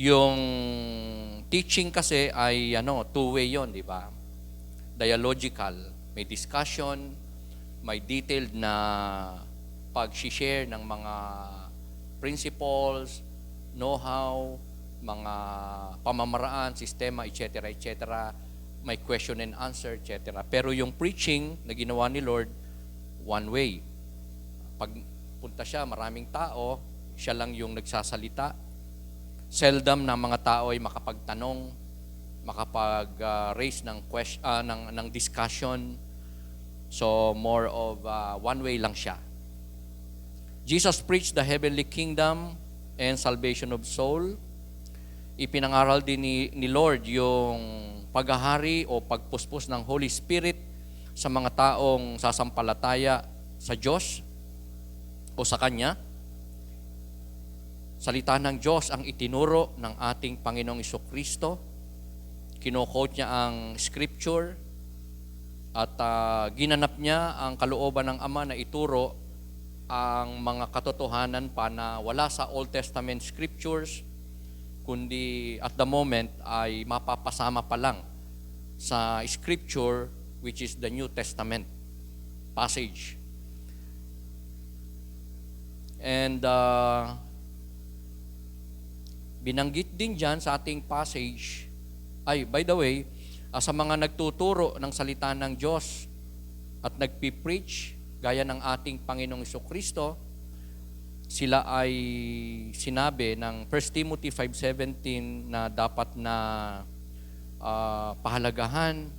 Yung teaching kasi ay two-way 'yon, di ba? Dialogical, may discussion, may detailed na pag-share ng mga principles, know-how, mga pamamaraan, sistema, etc., etc. May question and answer, etc. Pero yung preaching na ginawa ni Lord, one way. Pag punta siya, maraming tao, siya lang yung nagsasalita. Seldom na mga tao ay makapagtanong, makapag-raise ng discussion. So more of one way lang siya. Jesus preached the heavenly kingdom and salvation of soul. Ipinangaral din ni Lord yung paghahari o pagpuspos ng Holy Spirit sa mga taong sasampalataya sa Diyos o sa Kanya. Salita ng Diyos ang itinuro ng ating Panginoong Jesucristo. Kino-quote niya ang scripture at ginanap niya ang kalooban ng Ama na ituro ang mga katotohanan pa na wala sa Old Testament scriptures, kundi at the moment ay mapapasama pa lang sa scripture which is the New Testament passage. And binanggit din dyan sa ating passage, by the way, sa mga nagtuturo ng salita ng Diyos at nagpipreach, gaya ng ating Panginoong Jesucristo, sila ay sinabi ng 1 Timothy 5:17 na dapat na pahalagahan,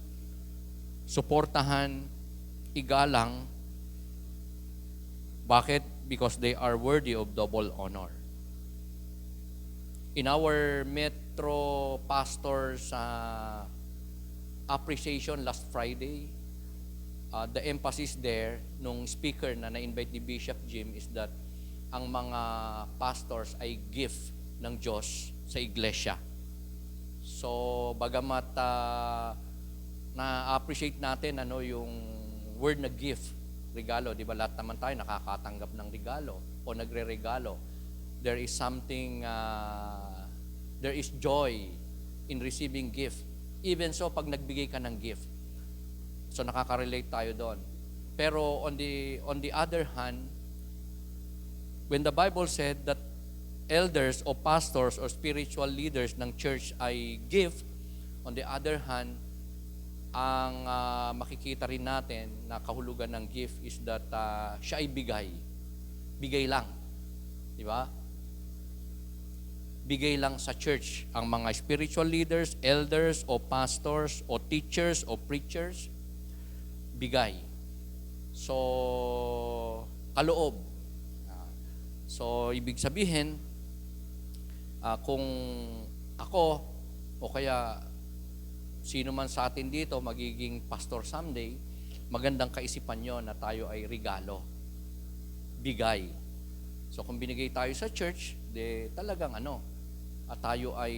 suportahan, igalang. Bakit? Because they are worthy of double honor. In our Metro Pastors appreciation last Friday, the emphasis there nung speaker na na-invite ni Bishop Jim is that ang mga pastors ay gift ng Diyos sa iglesia. So, bagamat na-appreciate natin yung word na gift, regalo, di ba lahat naman tayo nakakatanggap ng regalo o nagre-regalo. There is something, there is joy in receiving gift. Even so, pag nagbigay ka ng gift. So, nakaka-relate tayo doon. Pero on the other hand, when the Bible said that elders o pastors or spiritual leaders ng church ay gift, on the other hand, ang makikita rin natin na kahulugan ng gift is that siya ay bigay. Bigay lang. Di ba? Bigay lang sa church ang mga spiritual leaders, elders, o pastors, o teachers, o preachers. Bigay. So, kaloob. So, ibig sabihin, kung ako, o kaya sino man sa atin dito magiging pastor someday, magandang kaisipan nyo na tayo ay regalo. Bigay. So, kung binigay tayo sa church, talagang tayo ay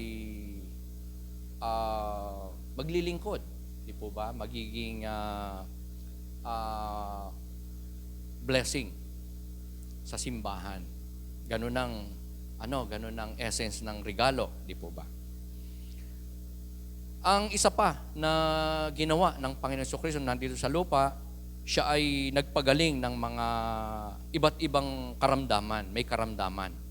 maglilingkod. Di po ba? Magiging blessing sa simbahan. Ganun ang essence ng regalo. Di po ba? Ang isa pa na ginawa ng Panginoon Jesucristo nandito sa lupa, siya ay nagpagaling ng mga iba't ibang karamdaman. May karamdaman.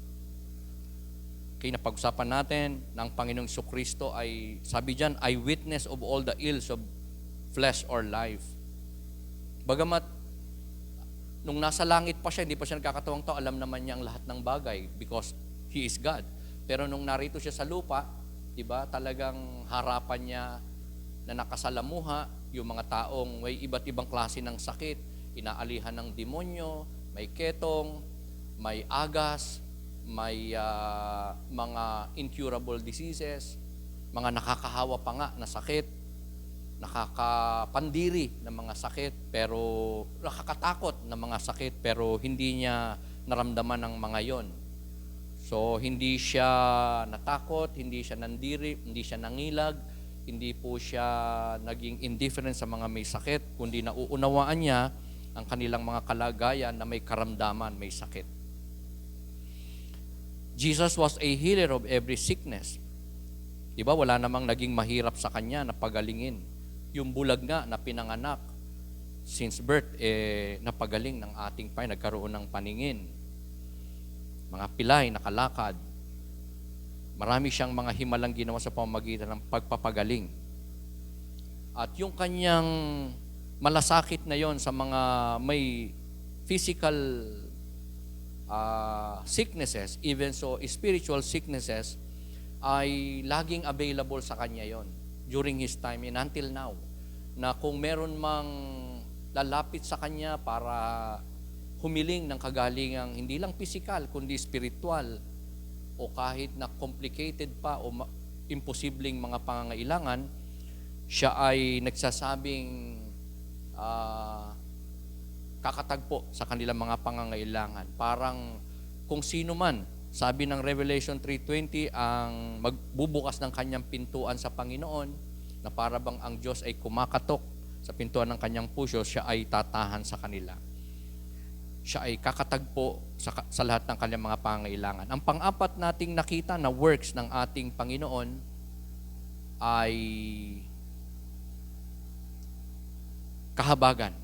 Kaya napag-usapan natin ng Panginoong Jesucristo ay, sabi diyan, I witness of all the ills of flesh or life. Bagamat nung nasa langit pa siya, hindi pa siya nagkakatawang tao, alam naman niya ang lahat ng bagay because He is God. Pero nung narito siya sa lupa, diba, talagang harapan niya na nakasalamuha yung mga taong may iba't ibang klase ng sakit, inaalihan ng demonyo, may ketong, may agas, may mga incurable diseases, mga nakakahawa pa nga na sakit, nakakapandiri na mga sakit, pero nakakatakot na mga sakit, pero hindi niya naramdaman ng mga yon. So, hindi siya natakot, hindi siya nandiri, hindi siya nangilag, hindi po siya naging indifferent sa mga may sakit, kundi nauunawaan niya ang kanilang mga kalagayan na may karamdaman, may sakit. Jesus was a healer of every sickness. Di ba? Wala namang naging mahirap sa kanya na pagalingin. Yung bulag nga na pinanganak, since birth, napagaling ng ating Panginoon, nagkaroon ng paningin. Mga pilay, nakalakad. Marami siyang mga himalang ginawa sa pamamagitan ng pagpapagaling. At yung kanyang malasakit na yon sa mga may physical sicknesses, even so spiritual sicknesses, ay laging available sa kanya yon during his time and until now. Na kung meron mang lalapit sa kanya para humiling ng kagalingang hindi lang physical kundi spiritual o kahit na complicated pa o imposibleng mga pangangailangan, siya ay nagsasabing kakatagpo sa kanilang mga pangangailangan. Parang kung sino man, sabi ng Revelation 3:20, ang magbubukas ng kanyang pintuan sa Panginoon, na para bang ang Diyos ay kumakatok sa pintuan ng kanyang puso, siya ay tatahan sa kanila. Siya ay kakatagpo sa lahat ng kanyang mga pangangailangan. Ang pang-apat nating nakita na works ng ating Panginoon ay kahabagan.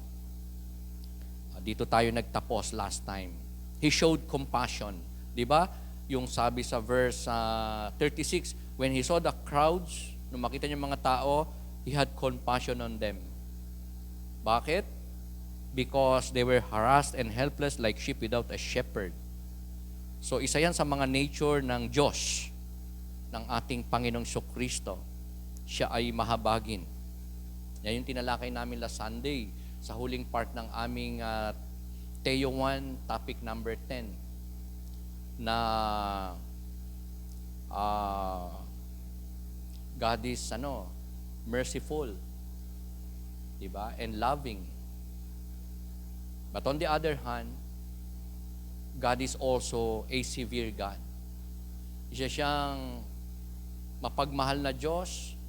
Dito tayo nagtapos last time. He showed compassion. Di ba? Yung sabi sa verse 36, when he saw the crowds, nung makita niya mga tao, he had compassion on them. Bakit? Because they were harassed and helpless like sheep without a shepherd. So isa yan sa mga nature ng Diyos, ng ating Panginoong Kristo. Siya ay mahabagin. Yan yung tinalakay namin last Sunday sa huling part ng aming Teo 1, topic number 10, na God is merciful, diba? And loving. But on the other hand, God is also a severe God. Isa siyang mapagmahal na Diyos,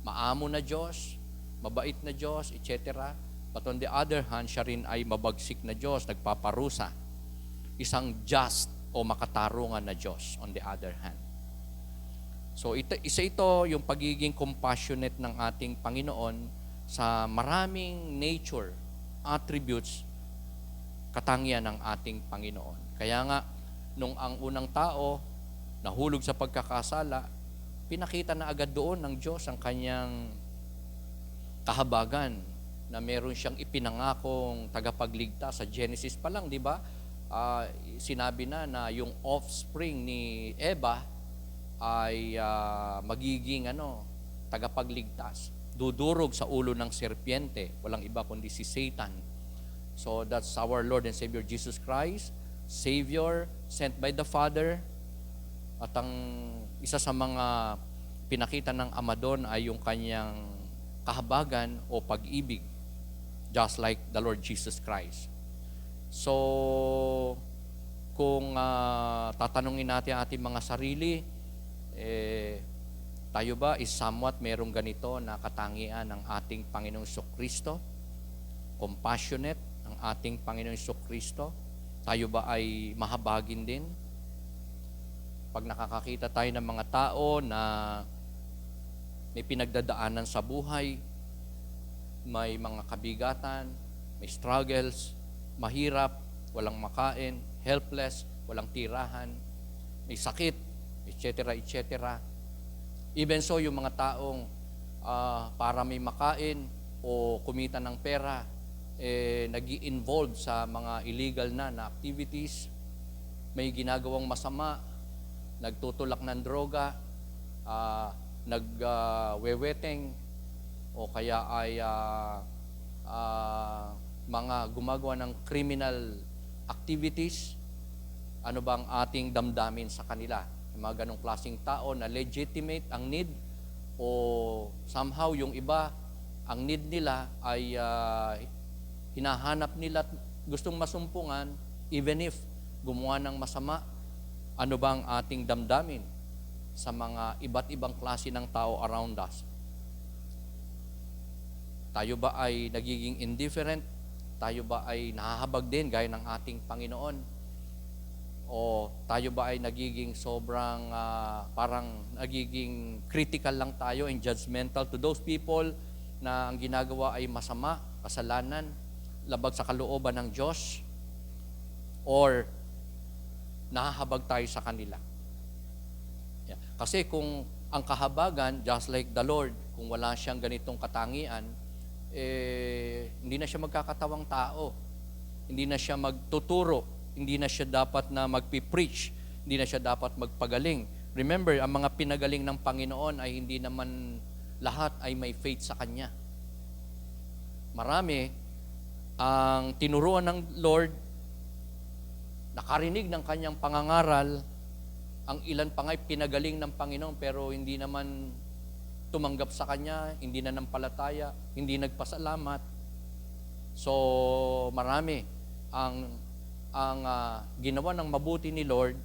maamo na Diyos, mabait na Diyos, etc. But on the other hand, siya rin ay mabagsik na Diyos, nagpaparusa. Isang just o makatarungan na Diyos on the other hand. So isa ito yung pagiging compassionate ng ating Panginoon sa maraming nature, attributes, katangian ng ating Panginoon. Kaya nga, nung ang unang tao nahulog sa pagkakasala, pinakita na agad doon ng Diyos ang kanyang kahabagan na meron siyang ipinangakong tagapagligtas sa Genesis pa lang, di ba? Sinabi na yung offspring ni Eva ay magiging tagapagligtas. Dudurog sa ulo ng serpiente, walang iba kundi si Satan. So that's our Lord and Savior Jesus Christ, Savior sent by the Father. At ang isa sa mga pinakita ng Ama doon ay yung kanyang kahabagan o pag-ibig, just like the Lord Jesus Christ. So, kung tatanungin natin ang ating mga sarili, tayo ba is somewhat merong ganito na katangian ng ating Panginoong Kristo? Compassionate ang ating Panginoong Kristo? Tayo ba ay mahabagin din? Pag nakakakita tayo ng mga tao na may pinagdadaanan sa buhay, may mga kabigatan, may struggles, mahirap, walang makain, helpless, walang tirahan, may sakit, etc., etc. Even so, yung mga taong para may makain o kumita ng pera, nag-i-involve sa mga illegal na activities, may ginagawang masama, nagtutulak ng droga, nagweweteng, o kaya ay mga gumagawa ng criminal activities. Ano bang ating damdamin sa kanila? Yung mga ganong klaseng tao na legitimate ang need, o somehow yung iba, ang need nila ay hinahanap nila at gustong masumpungan even if gumawa ng masama. Ano bang ating damdamin sa mga iba't ibang klase ng tao around us? Tayo ba ay nagiging indifferent? Tayo ba ay nahahabag din gaya ng ating Panginoon? O O tayo ba ay nagiging sobrang parang nagiging critical lang tayo and judgmental to those people na ang ginagawa ay masama, kasalanan, labag sa kalooban ng Diyos? Or nahahabag tayo sa kanila? Yeah. Kasi kung ang kahabagan, just like the Lord, kung wala siyang ganitong katangian, hindi na siya magkakatawang tao. Hindi na siya magtuturo. Hindi na siya dapat na magpipreach. Hindi na siya dapat magpagaling. Remember, ang mga pinagaling ng Panginoon ay hindi naman lahat ay may faith sa Kanya. Marami ang tinuruan ng Lord, nakarinig ng Kanyang pangangaral, ang ilan pa nga'y pinagaling ng Panginoon pero hindi naman tumanggap sa Kanya, hindi na nampalataya, hindi nagpasalamat. So, marami ang ginawa ng mabuti ni Lord,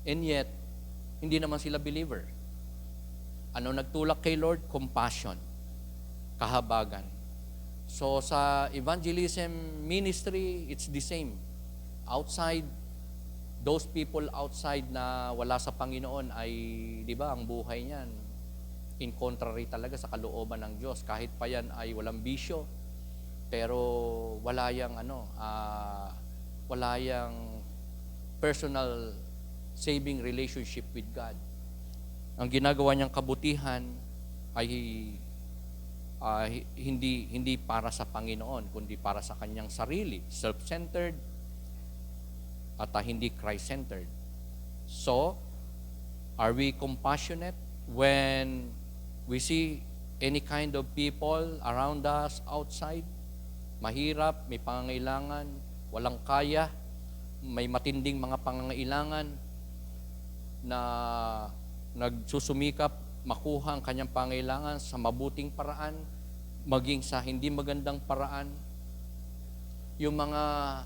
and yet, hindi naman sila believer. Ano nagtulak kay Lord? Compassion, kahabagan. So, sa evangelism ministry, it's the same. Outside, those people outside na wala sa Panginoon ay, di ba, ang buhay niyan, in contrary talaga sa kalooban ng Diyos. Kahit pa yan ay walang bisyo, pero wala yang wala yang personal saving relationship with God. Ang ginagawa niyang kabutihan ay hindi para sa Panginoon, kundi para sa kanyang sarili, self-centered at hindi Christ-centered. So, are we compassionate when we see any kind of people around us outside? Mahirap, may pangangailangan, walang kaya, may matinding mga pangangailangan na nagsusumikap makuha ang kanyang pangangailangan sa mabuting paraan, maging sa hindi magandang paraan. Yung mga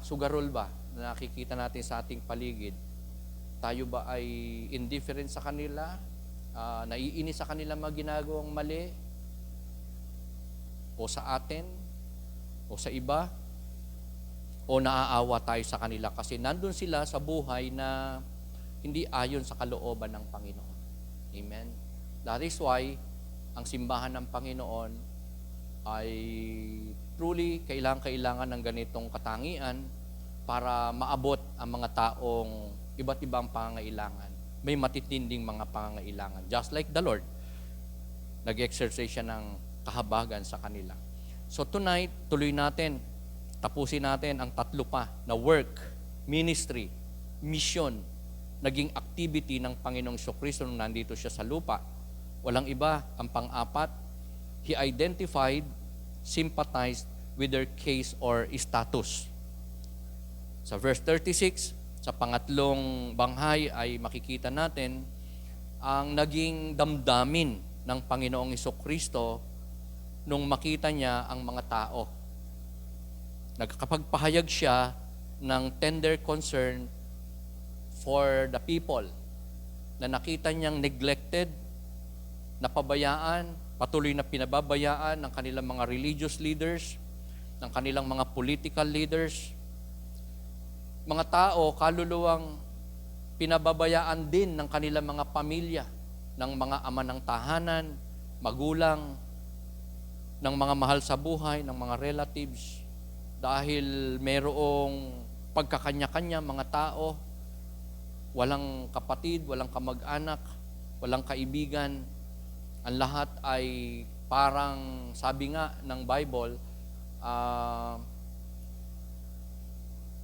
sugarol ba na nakikita natin sa ating paligid, tayo ba ay indifferent sa kanila? Naiinis sa kanila mga ginagawang mali? O sa atin? O sa iba? O naaawa tayo sa kanila kasi nandun sila sa buhay na hindi ayon sa kalooban ng Panginoon. Amen? That is why ang simbahan ng Panginoon ay truly kailangan ng ganitong katangian para maabot ang mga taong iba't ibang pangangailangan. May matitinding mga pangangailangan. Just like the Lord, nag-exercise siya ng kahabagan sa kanila. So tonight, tuloy natin, tapusin natin ang tatlo pa na work, ministry, mission, naging activity ng Panginoong Jesucristo nung nandito siya sa lupa. Walang iba, ang pang-apat, He identified, sympathized with their case or status. Sa verse 36, sa pangatlong banghay ay makikita natin ang naging damdamin ng Panginoong Jesucristo nung makita niya ang mga tao. Nagkapagpahayag siya ng tender concern for the people na nakita niyang neglected, napabayaan, patuloy na pinababayaan ng kanilang mga religious leaders, ng kanilang mga political leaders, mga tao, kaluluwang pinababayaan din ng kanilang mga pamilya, ng mga ama ng tahanan, magulang, ng mga mahal sa buhay, ng mga relatives, dahil mayroong pagkakanya-kanya mga tao, walang kapatid, walang kamag-anak, walang kaibigan, ang lahat ay parang, sabi nga ng Bible,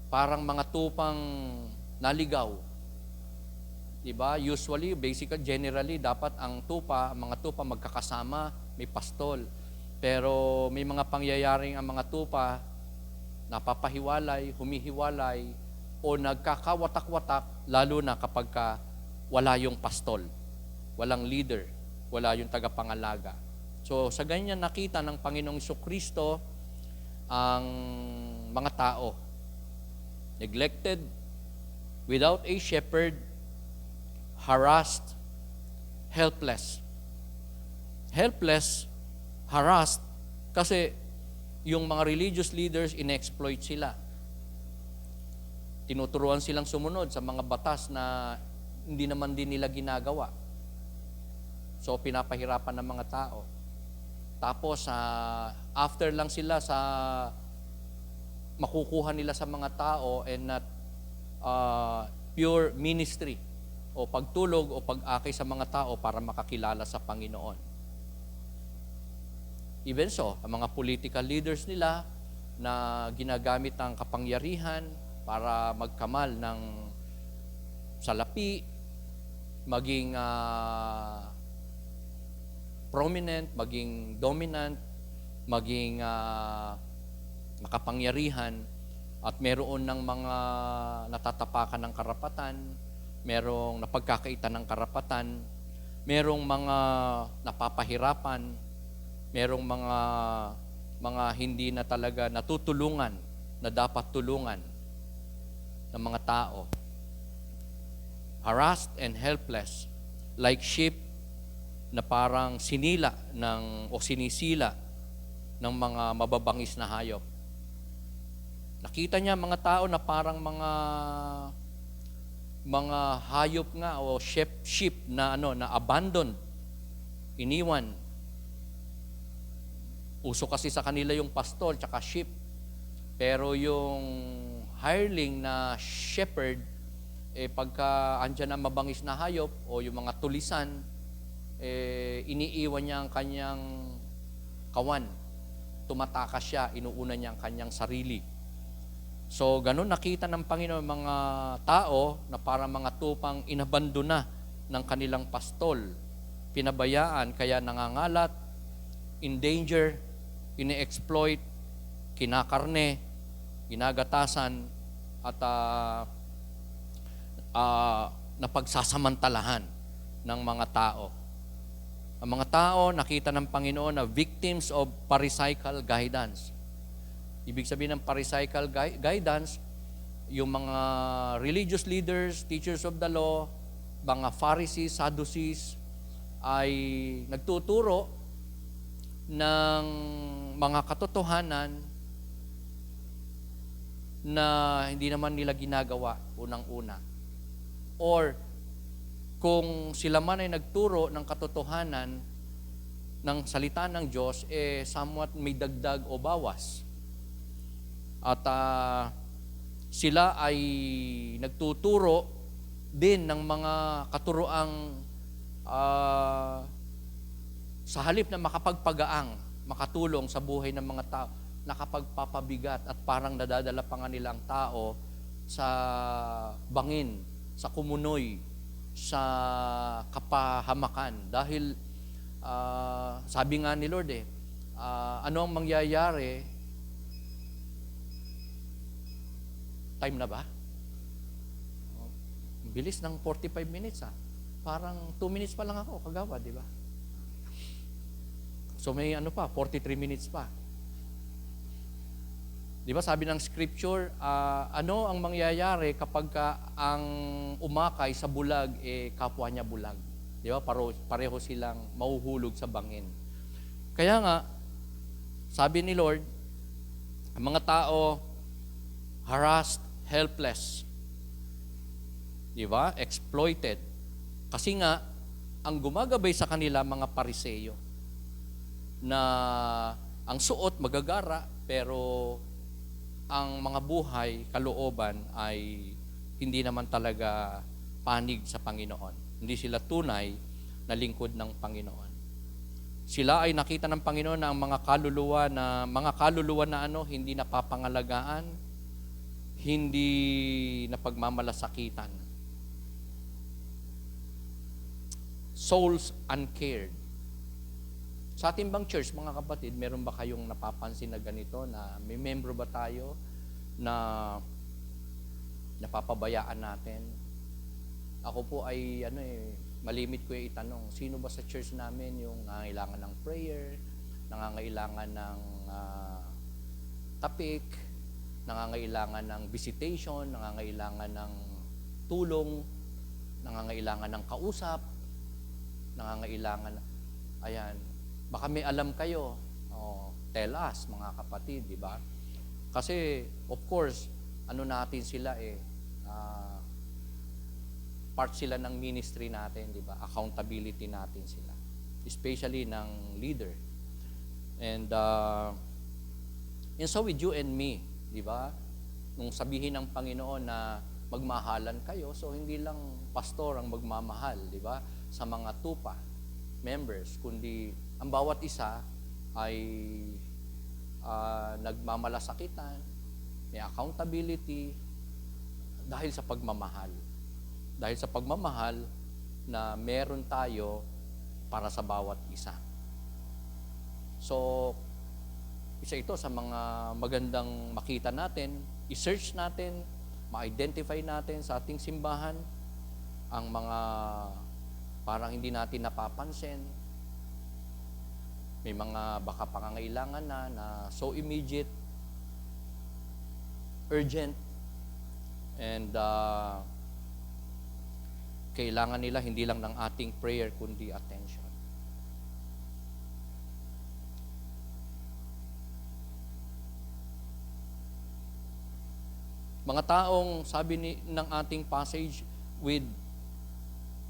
parang mga tupang naligaw. Diba? Usually, basically, generally, dapat ang mga tupa magkakasama, may pastol. Pero may mga pangyayaring ang mga tupa napapahiwalay, humihiwalay, o nagkakawatak-watak, lalo na kapag wala yung pastol, walang leader, wala yung tagapangalaga. So, sa ganyan nakita ng Panginoong Jesucristo ang mga tao. Neglected, without a shepherd, harassed, helpless. Helpless, harassed, kasi yung mga religious leaders, in-exploit sila. Tinuturuan silang sumunod sa mga batas na hindi naman din nila ginagawa. So, pinapahirapan ng mga tao. Tapos, after lang sila sa makukuha nila sa mga tao and not pure ministry o pagtulog o pag-akay sa mga tao para makakilala sa Panginoon. Even so, ang mga political leaders nila na ginagamit ng kapangyarihan para magkamal ng salapi, maging prominent, maging dominant, maging makapangyarihan, at meron ng mga natatapakan ng karapatan, merong napagkakaitan ng karapatan, merong mga napapahirapan, merong mga hindi na talaga natutulungan na dapat tulungan ng mga tao. Harassed and helpless, like sheep na parang sinisila ng mga mababangis na hayop. Nakita niya mga tao na parang mga hayop nga o sheep na na abandoned, iniwan. Uso kasi sa kanila yung pastol tsaka sheep. Pero yung hireling na shepherd, pagka andyan ang mabangis na hayop o yung mga tulisan, iniiwan niya ang kanyang kawan. Tumatakas siya, inuuna niya ang kanyang sarili. So, ganun nakita ng Panginoon mga tao na parang mga tupang inabandona ng kanilang pastol. Pinabayaan, kaya nangangalat, in danger, ini-exploit, kinakarne, ginagatasan, at napagsasamantalahan ng mga tao. Ang mga tao nakita ng Panginoon na victims of pharisaical guidance. Ibig sabihin ng pharisaical guidance, yung mga religious leaders, teachers of the law, mga Pharisees, Sadducees, ay nagtuturo ng mga katotohanan na hindi naman nila ginagawa unang-una. Or kung sila man ay nagturo ng katotohanan ng salita ng Diyos, somewhat may dagdag o bawas. At sila ay nagtuturo din ng mga katuroang sa halip na makapagpagaang, makatulong sa buhay ng mga tao, nakapagpapabigat at parang nadadala pa nga nilang tao sa bangin, sa kumunoy, sa kapahamakan. Dahil sabi nga ni Lord ano ang mangyayari? Time na ba? Bilis ng 45 minutes Parang 2 minutes pa lang ako kagawa, di ba? So may 43 minutes pa. Di ba sabi ng scripture, ano ang mangyayari kapag ang umakay sa bulag, kapwa niya bulag? Di ba? Pareho silang mahuhulog sa bangin. Kaya nga, sabi ni Lord, ang mga tao, harassed, helpless. Di ba? Exploited. Kasi nga, ang gumagabay sa kanila, mga Pariseyo, na ang suot magagara, pero ang mga buhay, kalooban ay hindi naman talaga panig sa Panginoon. Hindi sila tunay na lingkod ng Panginoon. Sila ay nakita ng Panginoon na ang mga kaluluwa na hindi napapangalagaan, hindi napagmamalasakitan. Souls uncared. Sa ating bang church, mga kapatid, meron ba kayong napapansin na ganito, na may membro ba tayo na napapabayaan natin? Ako po ay, malimit ko yung itanong, sino ba sa church namin yung nangangailangan ng prayer, nangangailangan ng tapik, nangangailangan ng visitation, nangangailangan ng tulong, nangangailangan ng kausap, nangangailangan, ayan, baka may alam kayo, tell us, mga kapatid, di ba? Kasi, of course, natin sila Ah, part sila ng ministry natin, di ba? Accountability natin sila. Especially ng leader. And so with you and me, di ba? Nung sabihin ng Panginoon na magmahalan kayo, so hindi lang pastor ang magmamahal, di ba? Sa mga tupa, members, kundi ang bawat isa ay nagmamalasakitan, may accountability dahil sa pagmamahal. Dahil sa pagmamahal na meron tayo para sa bawat isa. So, isa ito sa mga magandang makita natin, i-search natin, ma-identify natin sa ating simbahan ang mga parang hindi natin napapansin. May mga baka pangangailangan na so immediate, urgent, and kailangan nila hindi lang ng ating prayer kundi attention. Mga taong sabi ng ating passage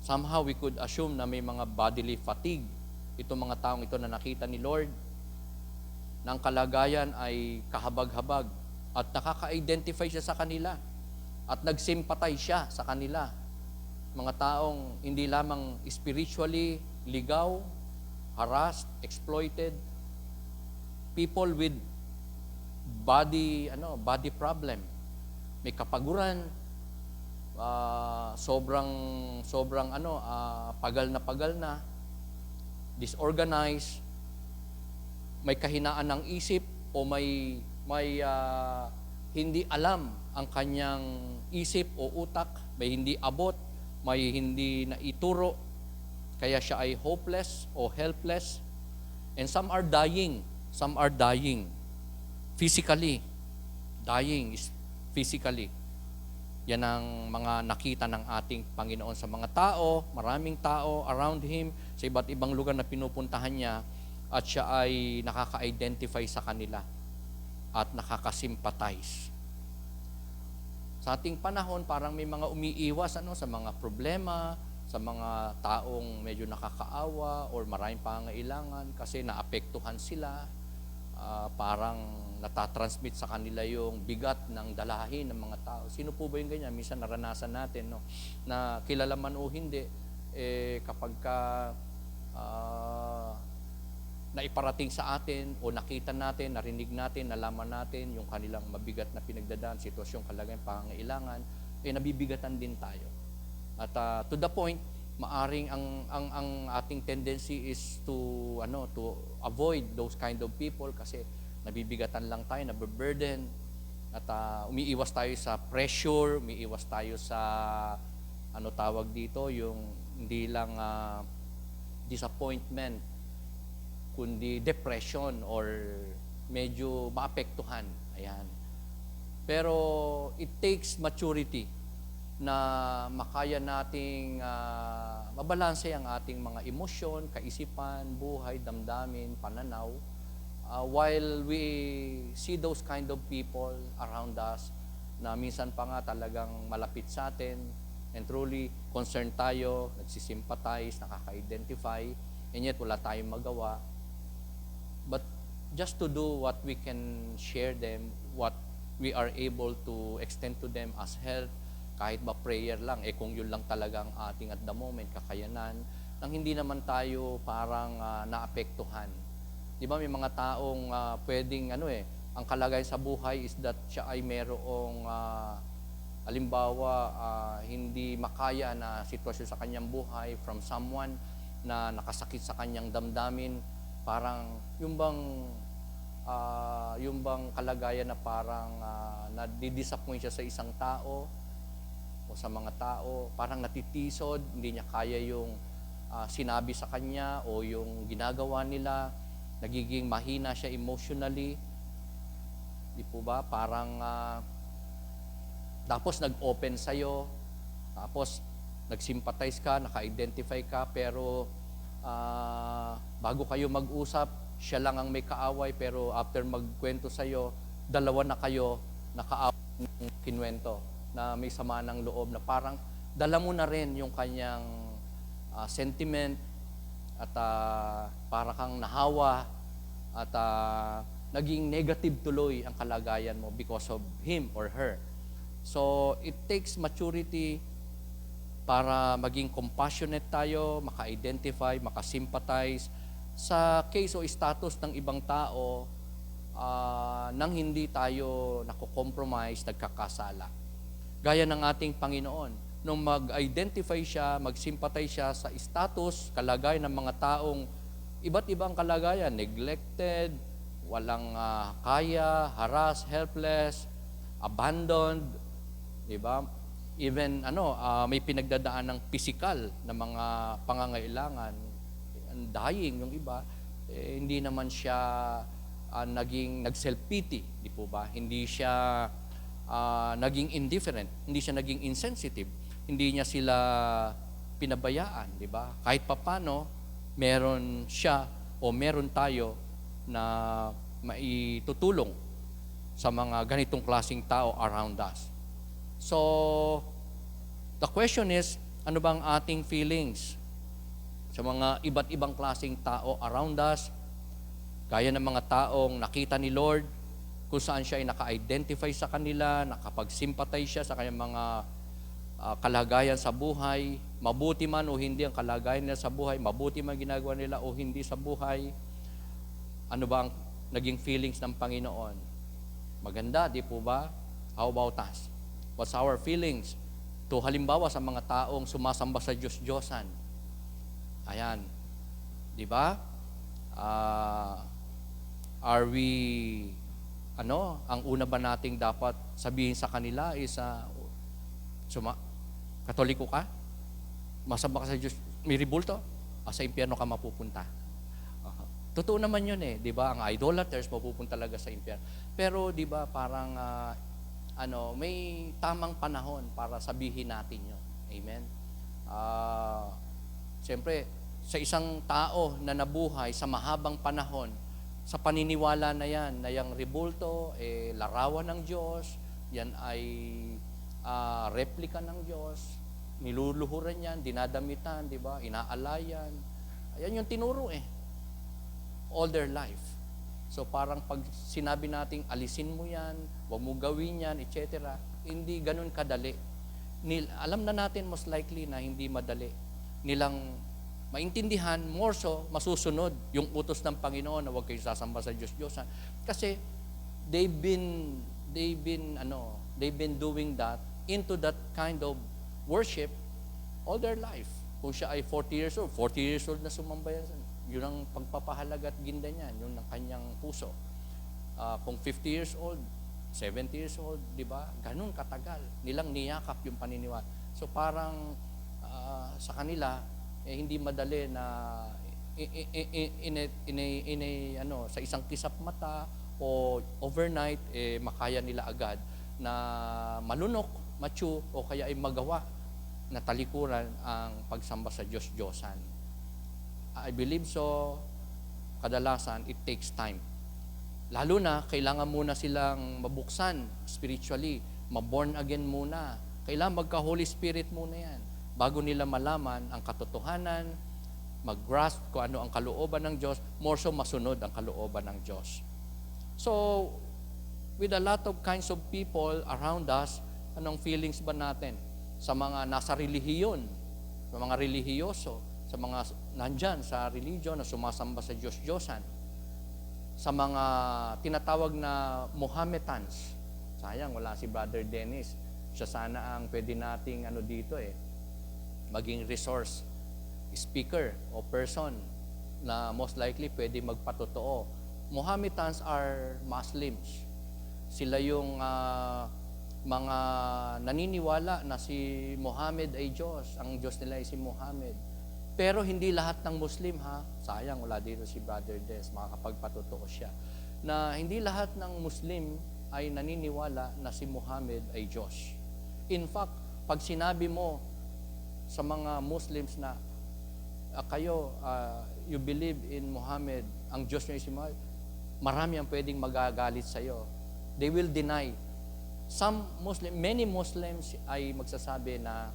somehow we could assume na may mga bodily fatigue. Itong mga taong ito na nakita ni Lord, ng kalagayan ay kahabag-habag at nakaka-identify siya sa kanila at nagsympathize siya sa kanila. Mga taong hindi lamang spiritually ligaw, harassed, exploited, people with body problem. May kapaguran, pagal na, disorganized, may kahinaan ng isip o may hindi alam ang kanyang isip o utak, may hindi abot, may hindi naituro, kaya siya ay hopeless o helpless. And some are dying physically. Dying is physically. Yan ang mga nakita ng ating Panginoon sa mga tao, maraming tao around Him, sa iba't ibang lugar na pinupuntahan niya, at siya ay nakaka-identify sa kanila at nakaka-sympathize. Sa ating panahon, parang may mga umiiwas sa mga problema, sa mga taong medyo nakakaawa or maraming pangangailangan kasi naapektuhan sila, parang natatransmit sa kanila yung bigat ng dalahin ng mga tao. Sino po ba yung ganyan? Minsan naranasan natin, no? Na kilala man o hindi, kapag ka naiparating sa atin o nakita natin, narinig natin, nalaman natin yung kanilang mabigat na pinagdadaan, sitwasyon, kalagayan, pangangailangan, nabibigatan din tayo. At to the point, maaring ang ating tendency is to avoid those kind of people kasi nabibigatan lang tayo, nababurden, at umiiwas tayo sa pressure, umiiwas tayo sa tawag dito, yung hindi lang disappointment, kundi depression or medyo maapektuhan. Ayan. Pero it takes maturity na makaya nating mabalanse ang ating mga emosyon, kaisipan, buhay, damdamin, pananaw, while we see those kind of people around us na minsan pa nga talagang malapit sa atin and truly concerned tayo, nagsisympathize, nakaka-identify, and yet wala tayong magawa. But just to do what we can share them, what we are able to extend to them as help, kahit ba prayer lang, kung yun lang talagang ating at the moment kakayanan, nang hindi naman tayo parang naapektuhan. Di ba may mga taong pwedeng ang kalagayan sa buhay is that siya ay merong halimbawa hindi makaya na sitwasyon sa kanyang buhay from someone na nakasakit sa kanyang damdamin, parang yung bang kalagayan na parang nadidisappoint siya sa isang tao o sa mga tao, parang natitisod, hindi niya kaya yung sinabi sa kanya o yung ginagawa nila, nagiging mahina siya emotionally. Di po ba? Parang tapos nag-open sa'yo, tapos nag-sympathize ka, naka-identify ka, pero bago kayo mag-usap, siya lang ang may kaaway, pero after magkwento sa'yo, dalawa na kayo nakaaway ng kinwento. na may sama ng loob, na parang dala mo na rin yung kanyang sentiment at para kang nahawa at naging negative tuloy ang kalagayan mo because of him or her. So, it takes maturity para maging compassionate tayo, maka-identify, maka-sympathize sa case o status ng ibang tao nang hindi tayo nako-compromise, nagkakasala. Gaya ng ating Panginoon, nung mag-identify siya, mag-sympathize siya sa status, kalagayan ng mga taong iba't ibang kalagayan, neglected, walang kaya, harassed, helpless, abandoned, di ba? Even may pinagdadaan ng physical na mga pangangailangan, dying yung iba, hindi naman siya naging nag-self-pity, di po ba? Hindi siya naging indifferent, hindi siya naging insensitive, hindi niya sila pinabayaan, di ba? Kahit papano, meron siya o meron tayo na maitutulong sa mga ganitong klaseng tao around us. So, the question is, ano bang ating feelings sa mga iba't ibang klaseng tao around us? Gaya ng mga taong nakita ni Lord, kung saan siya ay naka-identify sa kanila, nakapag-sympathize siya sa kanyang mga kalagayan sa buhay, mabuti man o hindi ang kalagayan nila sa buhay, mabuti man ginagawa nila o hindi sa buhay. Ano ba ang naging feelings ng Panginoon? Maganda, di po ba? How about us? What's our feelings? To halimbawa sa mga taong sumasamba sa Diyos-Diyosan. Ayan. Di ba? Are we, ang una ba nating dapat sabihin sa kanila is, Katoliko ka? Masamba ka sa Diyos, may ribulto? Sa impyerno ka mapupunta. Totoo naman yun di ba? Ang idolaters mapupunta talaga sa impyerno. Pero di ba parang may tamang panahon para sabihin natin yun. Amen? Siyempre, sa isang tao na nabuhay sa mahabang panahon, sa paniniwala na yan, na yung ribulto, larawan ng Diyos, yan ay replika ng Diyos, niluluhuran yan, dinadamitan, di ba? Inaalayan. Ayan yung tinuro all their life. So parang pag sinabi nating alisin mo yan, huwag mo gawin yan, etc., hindi ganun kadali. Alam na natin most likely na hindi madali nilang maintindihan, more so, masusunod yung utos ng Panginoon na huwag kayong sasamba sa Diyos-Diyosan. Kasi they've been doing that into that kind of worship all their life. Kung siya ay 40 years old na sumamba yan, yun ang pagpapahalaga at ginda niyan, yun ang kanyang puso. Kung 50 years old, 70 years old, di ba? Ganun katagal. Nilang niyakap yung paniniwala. So parang sa kanila, hindi madali na sa isang kisap mata o overnight, makaya nila agad na malunok, mature, o kaya ay magawa na talikuran ang pagsamba sa Diyos-Diyosan. I believe so. Kadalasan, it takes time. Lalo na, kailangan muna silang mabuksan spiritually, maborn again muna. Kailangan magka-Holy Spirit muna yan bago nila malaman ang katotohanan, mag-grasp kung ano ang kalooban ng Diyos, more so masunod ang kalooban ng Diyos. So, with a lot of kinds of people around us, anong feelings ba natin? Sa mga nasa relihiyon, sa mga relihiyoso, sa mga nandyan sa religion na sumasamba sa Diyos-Diyosan, sa mga tinatawag na Mohammedans. Sayang, wala si Brother Dennis. Siya sana ang pwede nating dito maging resource speaker o person na most likely pwede magpatotoo. Mohammedans are Muslims. Sila yung mga naniniwala na si Muhammad ay Diyos. Ang Diyos nila ay si Muhammad. Pero hindi lahat ng Muslim, sayang, wala dito si Brother Des, makakapagpatotoo siya, na hindi lahat ng Muslim ay naniniwala na si Muhammad ay Diyos. In fact, pag sinabi mo sa mga Muslims na you believe in Muhammad, ang Diyos niya ay si Muhammad, marami ang pwedeng magagalit sa iyo. They will deny Many Muslims ay magsasabi na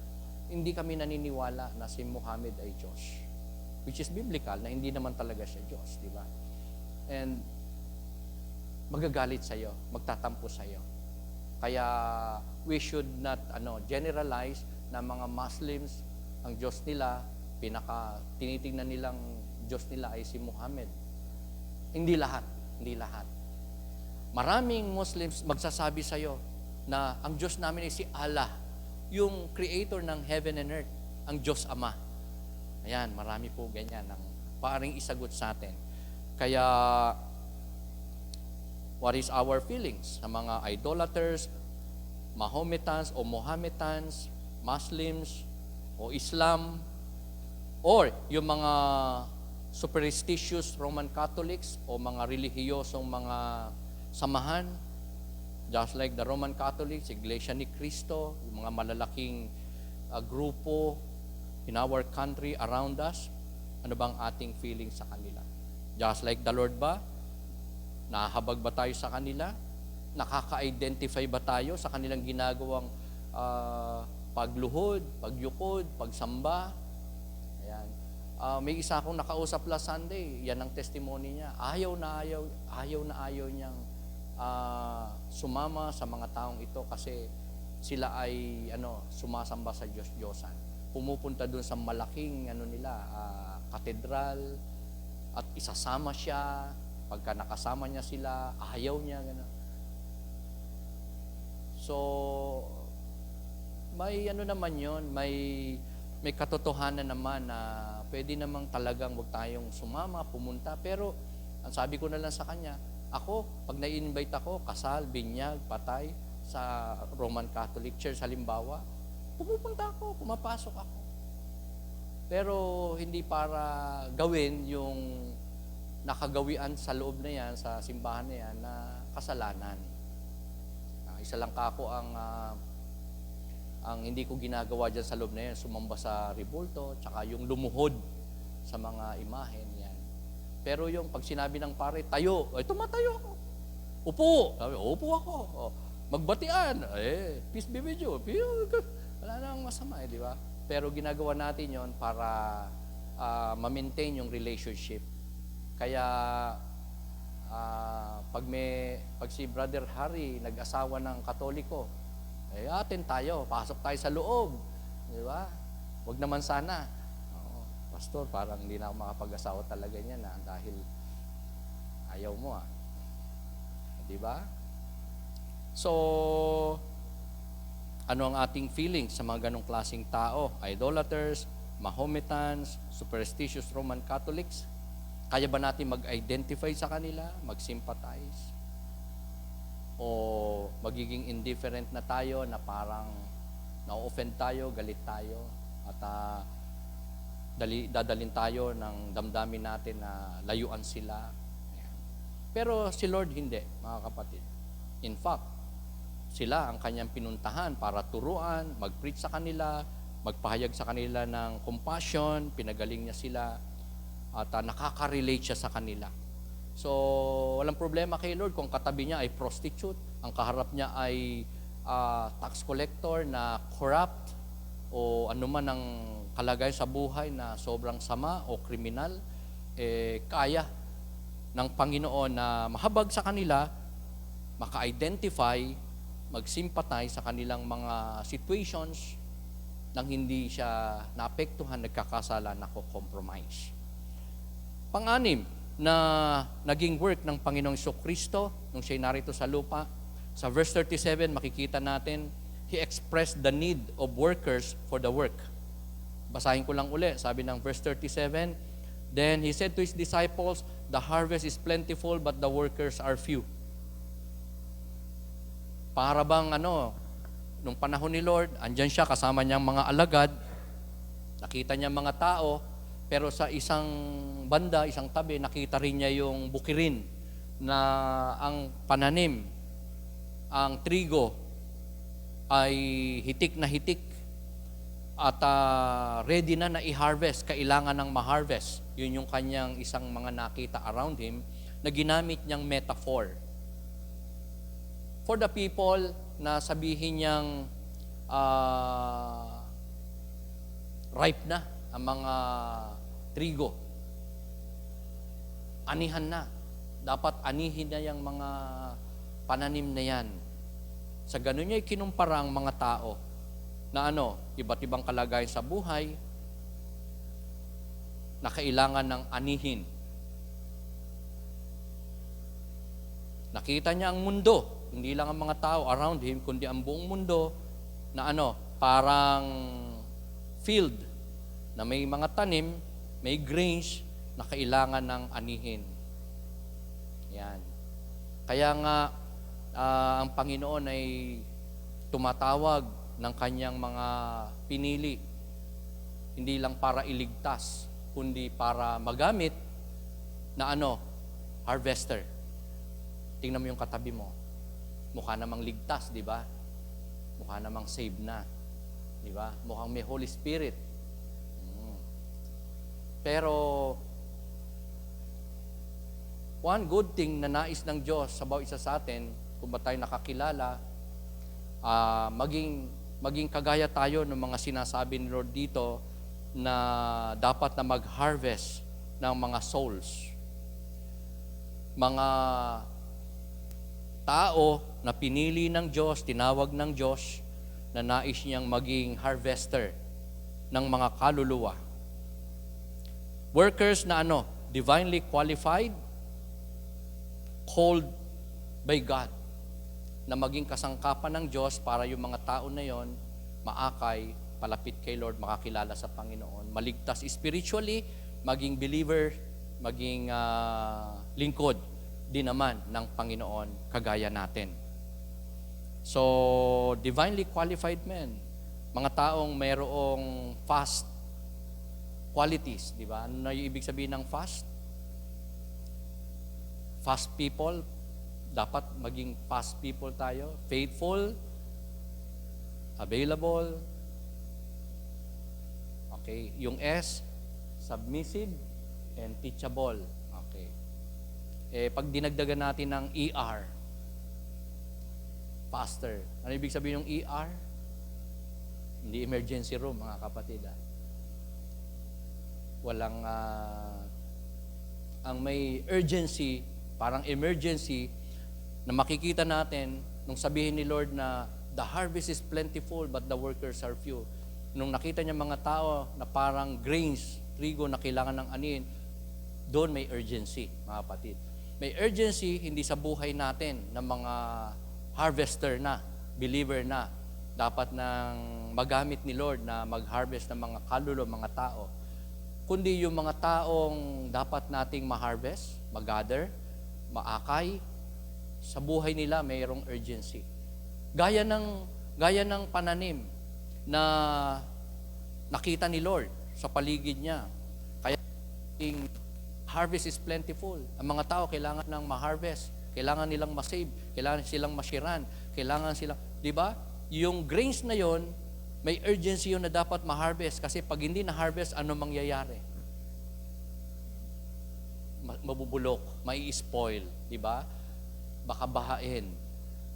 hindi kami naniniwala na si Muhammad ay Diyos. Which is biblical, na hindi naman talaga siya Diyos, di ba? And magagalit sa'yo, magtatampo sa'yo. Kaya we should not generalize na mga Muslims, ang Diyos nila, tinitingnan nilang Diyos nila ay si Muhammad. Hindi lahat, hindi lahat. Maraming Muslims magsasabi sa'yo na ang Diyos namin ay si Allah, yung creator ng heaven and earth, ang Diyos Ama. Ayan, marami po ganyan ang paaring isagot sa atin. Kaya, what is our feelings sa mga idolaters, Mahometans o Mohammedans, Muslims o Islam, or yung mga superstitious Roman Catholics o mga relihiyosong mga samahan, just like the Roman Catholics, Iglesia ni Cristo, yung mga malalaking grupo in our country, around us, ano bang ating feelings sa kanila? Just like the Lord ba? Nahabag ba tayo sa kanila? Nakaka-identify ba tayo sa kanilang ginagawang pagluhod, pagyukod, pagsamba? Ayan. May isa akong nakausap last Sunday, yan ang testimony niya. Ayaw na ayaw niyang sumama sa mga taong ito kasi sila ay sumasamba sa Diyos-Diyosan. Pumupunta doon sa malaking katedral at isasama siya. Pagka nakasama niya sila, ayaw niya. Gano'n. So, may naman yon, may katotohanan naman na pwede namang talagang huwag tayong sumama, pumunta. Pero, ang sabi ko na lang sa kanya, ako, pag na-invite ako, kasal, binyag, patay, sa Roman Catholic Church, halimbawa, pumupunta ako, pumapasok ako. Pero hindi para gawin yung nakagawian sa loob na yan, sa simbahan na yan, na kasalanan. Isa lang kako ang hindi ko ginagawa dyan sa loob na yan, sumamba sa rebulto, tsaka yung lumuhod sa mga imahen yan. Pero yung pag sinabi ng pare, tayo, ay tumatayo ako. Upo, sabi, upo ako. Magbatian, peace be with you. Wala nang masama, di ba? Pero ginagawa natin yon para ma-maintain yung relationship. Kaya pag si Brother Harry nag-asawa ng Katoliko, atin tayo, pasok tayo sa loob. Di ba? Huwag naman sana. Pastor, parang hindi na ako makapag-asawa talaga niya dahil ayaw mo Di ba? So, ano ang ating feelings sa mga ganong klaseng tao? Idolaters, Mahometans, superstitious Roman Catholics? Kaya ba natin mag-identify sa kanila, mag-sympathize? O magiging indifferent na tayo na parang na-offend tayo, galit tayo, at dadalhin tayo ng damdamin natin na layuan sila? Pero si Lord hindi, mga kapatid. In fact, sila ang kanyang pinuntahan para turuan, mag-preach sa kanila, magpahayag sa kanila ng compassion, pinagaling niya sila, at nakaka-relate siya sa kanila. So, walang problema kay Lord kung katabi niya ay prostitute, ang kaharap niya ay tax collector na corrupt, o anuman ang kalagay sa buhay na sobrang sama o kriminal, kaya ng Panginoon na mahabag sa kanila, maka-identify, mag-sympathize sa kanilang mga situations nang hindi siya naapektuhan, nagkakasala, nako-compromise. Pang-anim na naging work ng Panginoong Kristo nung siya'y narito sa lupa, sa verse 37 makikita natin, He expressed the need of workers for the work. Basahin ko lang uli, sabi ng verse 37, Then He said to His disciples, The harvest is plentiful, but the workers are few. Para bang nung panahon ni Lord, andyan siya kasama niyang mga alagad, nakita niya mga tao, pero sa isang banda, isang tabi, nakita rin niya yung bukirin na ang pananim, ang trigo ay hitik na hitik at ready na i-harvest, kailangan ng ma-harvest. Yun yung kanyang isang mga nakita around him na ginamit niyang metaphor. For the people na sabihin niyang ripe na ang mga trigo. Anihan na. Dapat anihin na yung mga pananim na yan. Sa ganun niya ikinumpara ang mga tao na iba't ibang kalagayan sa buhay na kailangan ng anihin. Nakita niya ang mundo, hindi lang ang mga tao around him, kundi ang buong mundo na parang field na may mga tanim, may grains na kailangan ng anihin. Yan. Kaya nga, ang Panginoon ay tumatawag ng kanyang mga pinili. Hindi lang para iligtas, kundi para magamit na harvester. Tingnan mo yung katabi mo. Mukha namang ligtas, di ba? Mukha namang saved na. Di ba? Mukhang may Holy Spirit. Pero, one good thing na nais ng Diyos sa bawat isa sa atin, kung ba tayo nakakilala, maging kagaya tayo ng mga sinasabi ni Lord dito na dapat na mag-harvest ng mga souls. Mga tao na pinili ng Diyos, tinawag ng Diyos, na nais niyang maging harvester ng mga kaluluwa. Workers na divinely qualified, called by God, na maging kasangkapan ng Diyos para yung mga tao na yon maakay, palapit kay Lord, makakilala sa Panginoon, maligtas spiritually, maging believer, maging lingkod din naman ng Panginoon kagaya natin. So, divinely qualified men, mga taong mayroong fast qualities, di ba? Ano na yung ibig sabihin ng fast? Fast people, dapat maging fast people tayo. Faithful, available. Okay. Yung S, submissive and teachable. Okay. Pag dinagdagan natin ng ER, faster. Ano ibig sabihin ng ER? Hindi emergency room, mga kapatid. Walang, ang may urgency, parang emergency, na makikita natin nung sabihin ni Lord na the harvest is plentiful but the workers are few. Nung nakita niya mga tao na parang grains, trigo na kailangan ng anin, doon may urgency, mga kapatid. May urgency hindi sa buhay natin ng mga harvester na, believer na, dapat nang magamit ni Lord na mag-harvest ng mga kaluluwa, mga tao, kundi yung mga taong dapat nating ma-harvest, mag-gather, maakay, sa buhay nila mayroong urgency. Gaya ng pananim na nakita ni Lord sa paligid niya. Kaya harvest is plentiful. Ang mga tao kailangan ng ma-harvest, kailangan nilang ma-save, kailangan silang mashiran, kailangan silang, di ba? Yung grains na yon, may urgency yun na dapat ma-harvest kasi pag hindi na-harvest, ano mangyayari? Mabubulok, mai-spoil, di ba? Baka bahain,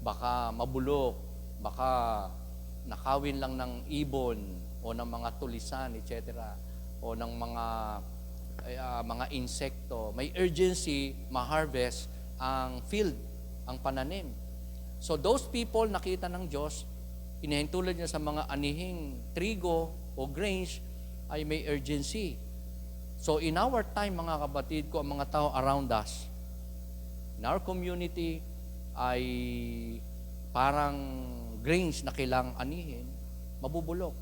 baka mabulok, baka nakawin lang ng ibon o ng mga tulisan, etc. o ng mga insekto. May urgency ma-harvest ang field, ang pananim. So those people nakita ng Diyos, hinihintulad niya sa mga anihing trigo o grains, ay may urgency. So in our time, mga kapatid ko, ang mga tao around us, in our community, ay parang grains na kailangang anihin, mabubulok.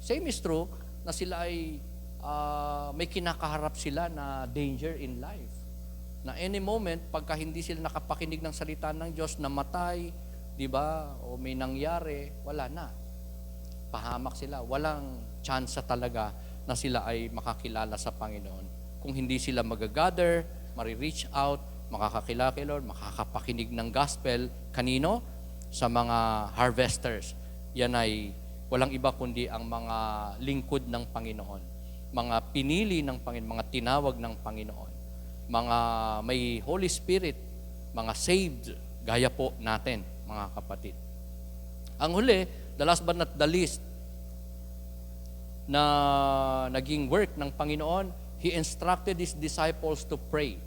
Same is true na sila ay may kinakaharap sila na danger in life. Na any moment, pagka hindi sila nakapakinig ng salita ng Diyos, namatay, di ba, o may nangyari, wala na. Pahamak sila. Walang chance talaga na sila ay makakilala sa Panginoon. Kung hindi sila mag-gather, mari-reach out, makakakilala kay Lord, makakapakinig ng gospel, kanino? Sa mga harvesters. Yan ay walang iba kundi ang mga lingkod ng Panginoon. Mga pinili ng Panginoon, mga tinawag ng Panginoon. Mga may Holy Spirit, mga saved, gaya po natin, mga kapatid. Ang huli, the last but not the least, na naging work ng Panginoon, He instructed His disciples to pray.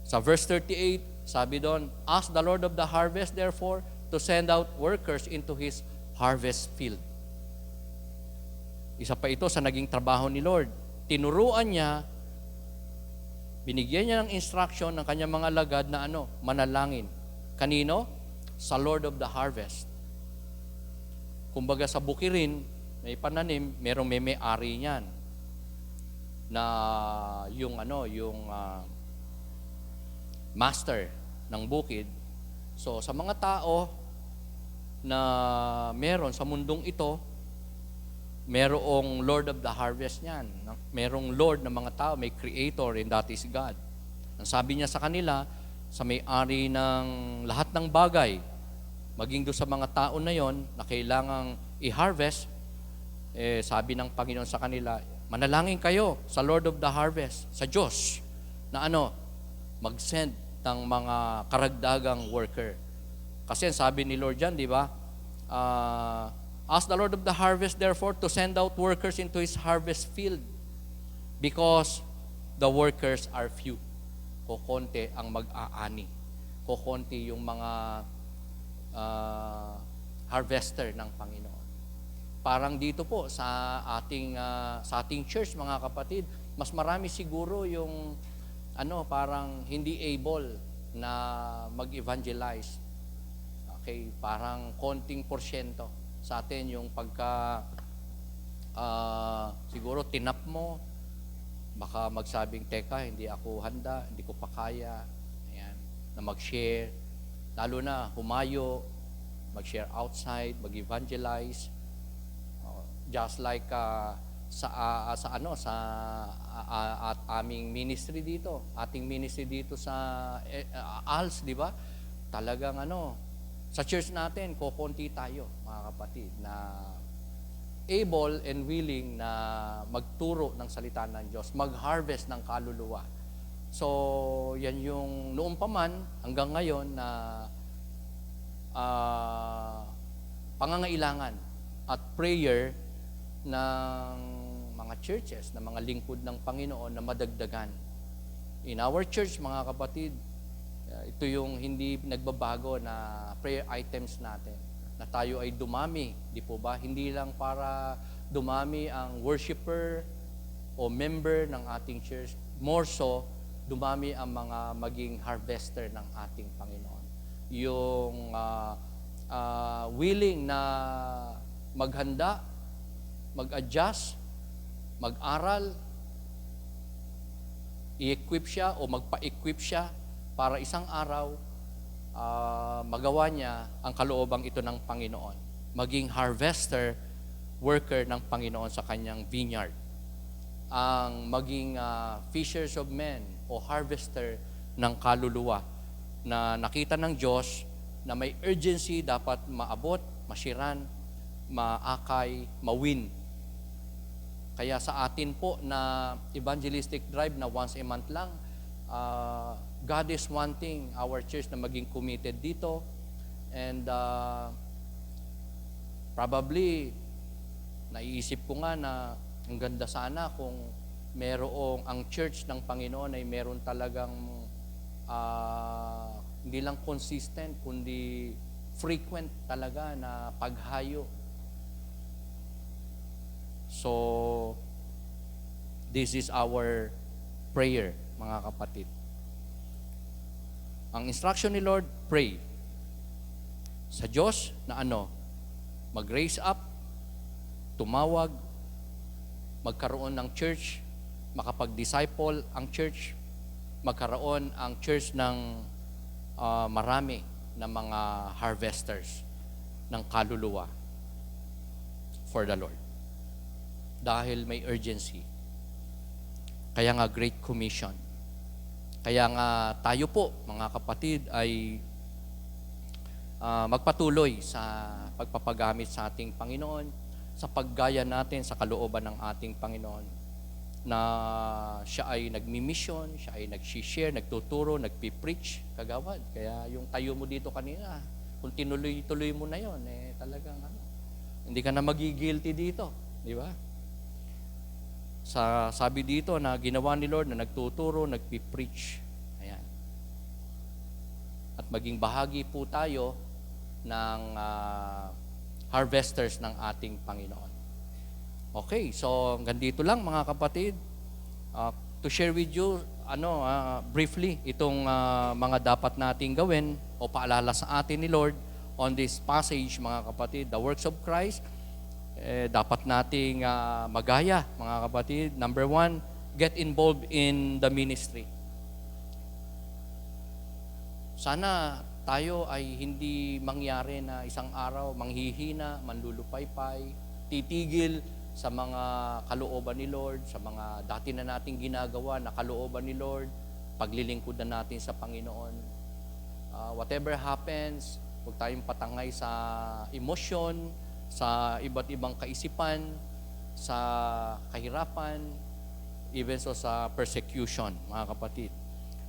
Sa verse 38, sabi doon, "Ask the Lord of the harvest, therefore, to send out workers into His harvest field." Isa pa ito sa naging trabaho ni Lord. Tinuruan niya, binigyan niya ng instruction ng kanyang mga alagad na manalangin. Kanino? Sa Lord of the harvest. Kumbaga sa bukirin, may pananim, merong may-ari niyan. Na yung master ng bukid. So sa mga tao na meron sa mundong ito, merong Lord of the harvest niyan. Merong Lord ng mga tao, may creator, and that is God. Ang sabi niya sa kanila, sa may-ari ng lahat ng bagay, maging doon sa mga tao na yon na kailangang i-harvest, sabi ng Panginoon sa kanila, manalangin kayo sa Lord of the harvest, sa Diyos, na mag-send ng mga karagdagang worker. Kasi sabi ni Lord dyan, di ba? Ask the Lord of the harvest, therefore, to send out workers into His harvest field, because the workers are few. Kokonti ang mag-aani. Kokonti yung mga harvester ng Panginoon. Parang dito po sa ating church, mga kapatid, mas marami siguro yung parang hindi able na mag-evangelize. Okay, parang konting porsyento sa atin yung pagka siguro tinap mo, baka magsabing, teka, hindi ako handa, hindi ko pa kaya, ayan, na mag-share, lalo na humayo, mag-share outside, mag-evangelize. Just like aming ministry dito, ating ministry dito sa ALS, di ba? Talagang sa church natin, kokonti tayo, mga kapatid, na able and willing na magturo ng salita ng Diyos, mag-harvest ng kaluluwa. So, yan yung noong pa man hanggang ngayon na pangangailangan at prayer ng mga churches, ng mga lingkod ng Panginoon na madagdagan. In our church, mga kapatid, ito yung hindi nagbabago na prayer items natin. Na tayo ay dumami, di po ba? Hindi lang para dumami ang worshiper o member ng ating church. More so, dumami ang mga maging harvester ng ating Panginoon. Yung willing na maghanda, mag-adjust, mag-aral, i-equip siya o magpa-equip siya para isang araw magawa niya ang kaloobang ito ng Panginoon. Maging harvester, worker ng Panginoon sa kanyang vineyard. Ang maging fishers of men o harvester ng kaluluwa na nakita ng Diyos na may urgency dapat maabot, masiran, maakay, mawin. Kaya sa atin po na evangelistic drive na once a month lang, God is wanting our church na maging committed dito. And probably, naiisip ko nga na ang ganda sana kung merong ang church ng Panginoon ay meron talagang hindi lang consistent, kundi frequent talaga na paghayo. So, this is our prayer, mga kapatid. Ang instruction ni Lord, pray. Sa Diyos na mag-raise up, tumawag, magkaroon ng church, makapag-disciple ang church, magkaroon ang church ng marami na mga harvesters ng kaluluwa for the Lord. Dahil may urgency. Kaya nga Great Commission. Kaya nga tayo po, mga kapatid, ay magpatuloy sa pagpapagamit sa ating Panginoon, sa paggaya natin sa kalooban ng ating Panginoon, na siya ay nagmi-mission, siya ay nag-share, nagtuturo, nagpi-preach, kagawad. Kaya yung tayo mo dito kanina, Kung tinuloy-tuloy mo na yon, talagang hindi ka na magigilty dito. Di ba? Sabi dito na ginawa ni Lord na nagtuturo, nagpipreach. Ayan. At maging bahagi po tayo ng harvesters ng ating Panginoon. Okay, so hanggang dito lang mga kapatid. To share with you, briefly, itong mga dapat nating gawin o paalala sa atin ni Lord on this passage, mga kapatid, the works of Christ, dapat nating magaya, mga kapatid. Number 1, get involved in the ministry. Sana tayo ay hindi mangyari na isang araw manghihina, manlulupaypay, titigil sa mga kalooban ni Lord, sa mga dati na nating ginagawa na kalooban ni Lord, paglilingkod na natin sa Panginoon. Whatever happens, huwag tayong patangay sa emosyon, sa iba't ibang kaisipan, sa kahirapan, even so sa persecution, mga kapatid.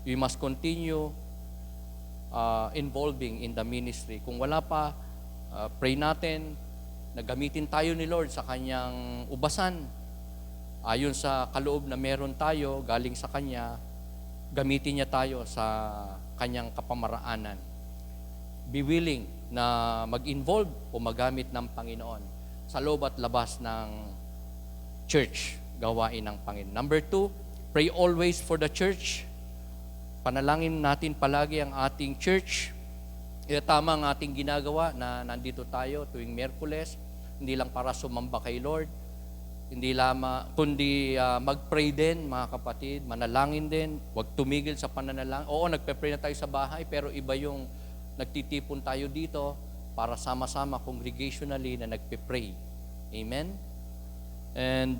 We must continue involving in the ministry. Kung wala pa, pray natin na gamitin tayo ni Lord sa Kanyang ubasan. Ayon sa kaloob na meron tayo, galing sa Kanya, gamitin niya tayo sa Kanyang kapamaraanan. Be willing na mag-involve o magamit ng Panginoon sa loob at labas ng church, gawain ng Panginoon. Number 2, pray always for the church. Panalangin natin palagi ang ating church. Tama ang ating ginagawa na nandito tayo tuwing Miyerkules, hindi lang para sumamba kay Lord, hindi lamang, kundi mag-pray din, mga kapatid, manalangin din, huwag tumigil sa pananalangin. Oo, nagpe-pray na tayo sa bahay, pero iba yung nagtitipon tayo dito para sama-sama congregationally na nagpe-pray. Amen? And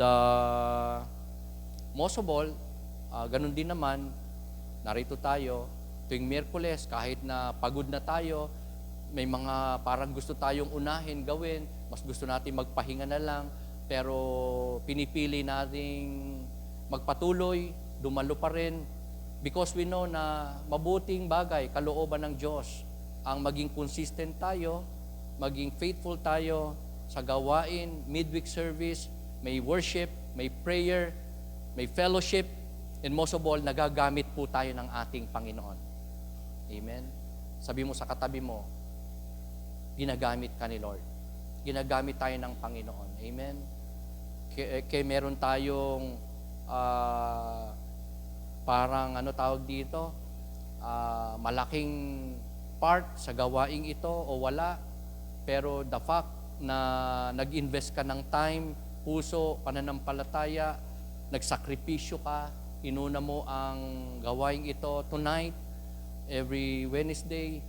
most of all, ganun din naman, narito tayo, tuwing Miyerkules, kahit na pagod na tayo, may mga parang gusto tayong unahin, gawin, mas gusto natin magpahinga na lang, pero pinipili nating magpatuloy, dumalo pa rin, because we know na mabuting bagay, kalooban ng Diyos, ang maging consistent tayo, maging faithful tayo sa gawain, midweek service, may worship, may prayer, may fellowship, and most of all, nagagamit po tayo ng ating Panginoon. Amen? Sabi mo sa katabi mo, ginagamit ka ni Lord. Ginagamit tayo ng Panginoon. Amen? Kaya meron tayong parang tawag dito, malaking part sa gawaing ito o wala, pero the fact na nag-invest ka ng time, puso, pananampalataya, nagsakripisyo ka, inuna mo ang gawaing ito tonight, every Wednesday,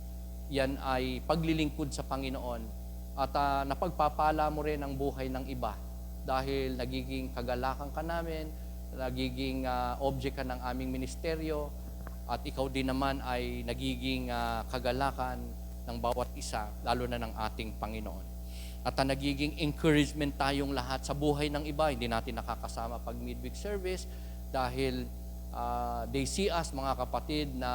yan ay paglilingkod sa Panginoon. At napagpapala mo rin ang buhay ng iba dahil nagiging kagalakan ka namin, nagiging object ka ng aming ministeryo, at ikaw din naman ay nagiging kagalakan ng bawat isa, lalo na ng ating Panginoon. At nagiging encouragement tayong lahat sa buhay ng iba. Hindi natin nakakasama pag midweek service dahil they see us, mga kapatid, na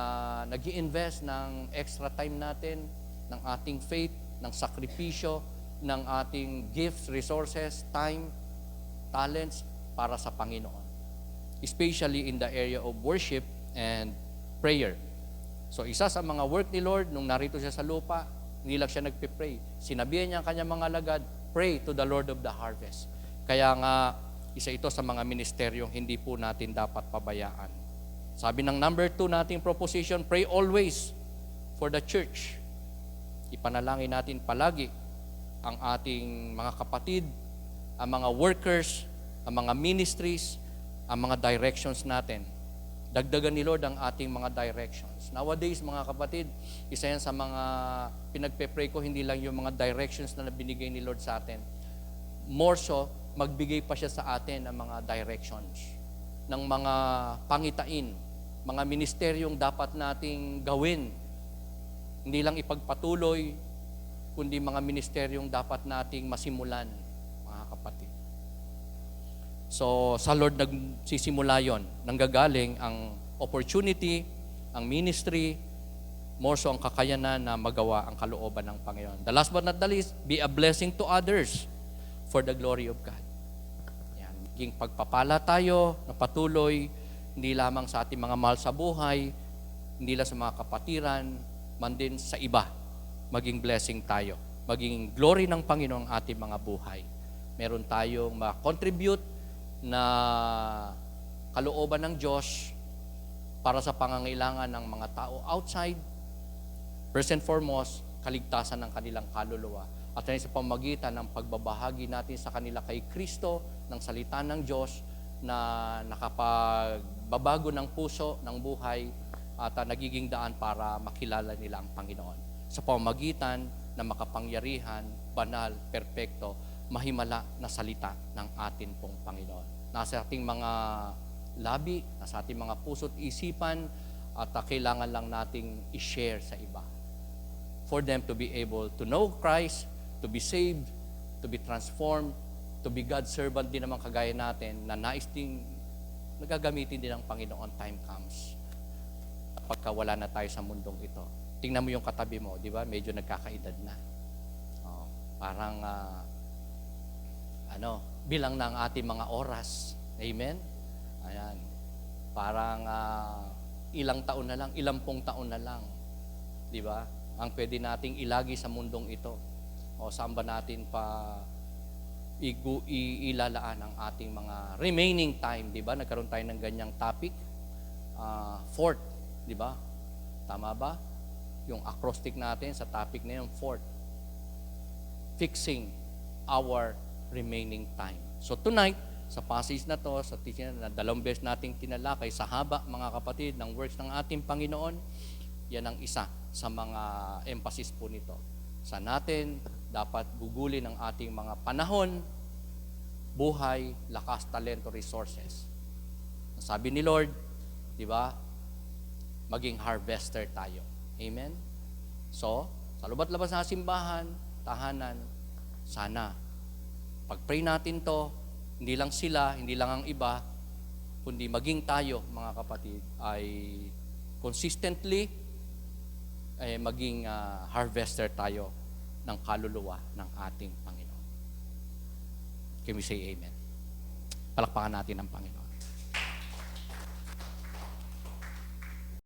nag-i-invest ng extra time natin, ng ating faith, ng sakripisyo, ng ating gifts, resources, time, talents para sa Panginoon. Especially in the area of worship and prayer. So isa sa mga work ni Lord, nung narito siya sa lupa, hindi lang siya nagpe-pray. Sinabihan niya ang kanyang mga alagad, pray to the Lord of the harvest. Kaya nga, isa ito sa mga ministeryong hindi po natin dapat pabayaan. Sabi ng number 2 nating proposition, pray always for the church. Ipanalangin natin palagi ang ating mga kapatid, ang mga workers, ang mga ministries, ang mga directions natin. Dagdagan ni Lord ang ating mga directions. Nowadays, mga kapatid, isa yan sa mga pinagpe-pray ko, hindi lang yung mga directions na binigay ni Lord sa atin. More so, magbigay pa siya sa atin ng mga directions, ng mga pangitain, mga ministeryong dapat nating gawin. Hindi lang ipagpatuloy, kundi mga ministeryong dapat nating masimulan, mga kapatid. So, sa Lord nagsisimula yon, nanggagaling ang opportunity, ang ministry, more so ang kakayanan na magawa ang kalooban ng Panginoon. The last but not the least, be a blessing to others for the glory of God. Yan. Maging pagpapala tayo na patuloy, hindi lamang sa ating mga mahal sa buhay, hindi lang sa mga kapatiran, man din sa iba. Maging blessing tayo. Maging glory ng Panginoon ang ating mga buhay. Meron tayong ma-contribute na kalooban ng Diyos para sa pangangailangan ng mga tao outside. First and foremost, kaligtasan ng kanilang kaluluwa. At sa pamagitan ng pagbabahagi natin sa kanila kay Kristo, ng salita ng Diyos, na nakapagbabago ng puso, ng buhay, at nagiging daan para makilala nila ang Panginoon. Sa pamagitan ng makapangyarihan, banal, perpekto, mahimala na salita ng atin pong Panginoon. Nasa ating mga labi, nasa ating mga puso't isipan, at kailangan lang nating i-share sa iba. For them to be able to know Christ, to be saved, to be transformed, to be God's servant din naman kagaya natin, na nais ding nagagamitin din ng Panginoon time comes. Pagka wala na tayo sa mundong ito. Tingnan mo yung katabi mo, di ba? Medyo nagkakaedad na. Parang, bilang na ang ating mga oras. Amen? Ayan. Parang ilang taon na lang, ilampung taon na lang. Di ba? Ang pwede nating ilagi sa mundong ito. O saan ba natin pa ilalaan ang ating mga remaining time, di ba? Nagkaroon tayo ng ganyang topic. Fourth, di ba? Tama ba? Yung acrostic natin sa topic na yun, fourth. Fixing our remaining time. So tonight, sa passage na to, sa teaching na dalawang beses nating tinalakay sa haba, mga kapatid, ng works ng ating Panginoon, yan ang isa sa mga emphasis po nito. Sa natin, dapat gugulin ang ating mga panahon, buhay, lakas, talento, resources. Sabi ni Lord, di ba, maging harvester tayo. Amen? So, sa lubat-labas na simbahan, tahanan, sana, pag-pray natin to, hindi lang sila, hindi lang ang iba, kundi maging tayo, mga kapatid, ay consistently maging harvester tayo ng kaluluwa ng ating Panginoon. Can we say amen? Palakpakan natin ang Panginoon.